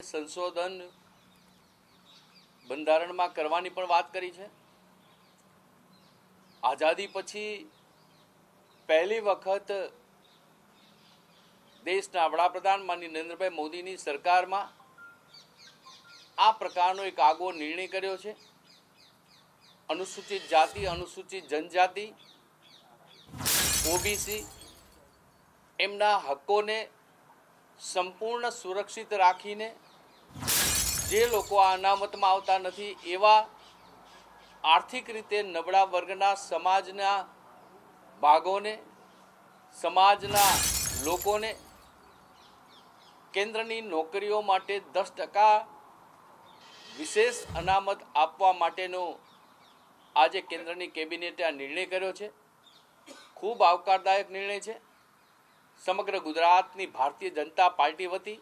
સંશોધન બંધારણમાં કરવાની પણ વાત કરી છે। આઝાદી પછી પહેલી વખત દેશના વડાપ્રધાન માનનીય નરેન્દ્રભાઈ મોદીની સરકારમાં આ પ્રકારનો એક આગવો નિર્ણય કર્યો છે। અનુસૂચિત જાતિ, અનુસૂચિત જનજાતિ, ઓબીસી એમના હકોને સંપૂર્ણ સુરક્ષિત રાખીને જે લોકો આ અનામતમાં આવતા નથી એવા આર્થિક રીતે નબળા વર્ગના સમાજના ભાગોને, સમાજના લોકોને કેન્દ્રની નોકરીઓ માટે 10% વિશેષ અનામત આપવા માટેનો આજે કેન્દ્રની કેબિનેટે આ નિર્ણય કર્યો છે। ખૂબ આવકારદાયક નિર્ણય છે। સમગ્ર ગુજરાતની ભારતીય જનતા પાર્ટી વતી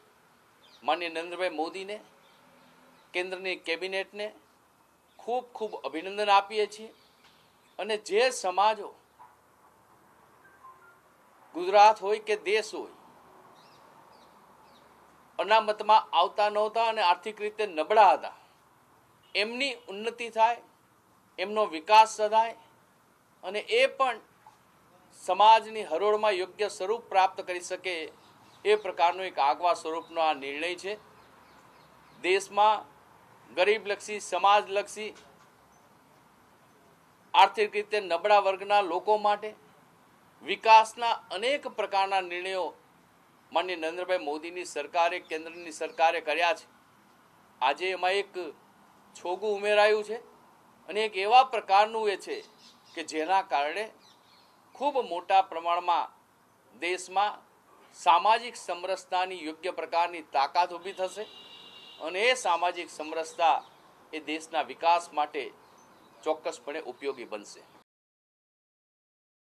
માનનીય નરેન્દ્રભાઈ મોદીને, કેન્દ્રની કેબિનેટને ખૂબ ખૂબ અભિનંદન આપીએ છીએ। અને જે સમાજો ગુજરાત હોય કે દેશ હોય અનામતમાં આવતા નહોતા અને આર્થિક રીતે નબળા હતા, એમની ઉન્નતિ થાય, એમનો વિકાસ થાય અને એ પણ સમાજની હરોળમાં યોગ્ય સ્વરૂપ પ્રાપ્ત કરી શકે એ પ્રકારનો એક આગવા સ્વરૂપનો આ નિર્ણય છે। દેશમાં ગરીબલક્ષી, સમાજલક્ષી, આર્થિક રીતે નબળા વર્ગના લોકો માટે વિકાસના અનેક પ્રકારના નિર્ણયો માનનીય નરેન્દ્રભાઈ મોદીની સરકારે, કેન્દ્રની સરકારે કર્યા છે। આજે એમાં એક છોગું ઉમેરાયું છે અને એક એવા પ્રકારનું એ છે કે જેના કારણે ખૂબ મોટા પ્રમાણમાં દેશમાં સામાજિક સમરસતાની યોગ્ય પ્રકારની તાકાત ઊભી થશે અને એ સામાજિક સમરસતા એ દેશના વિકાસ માટે ચોક્કસપણે ઉપયોગી બનશે।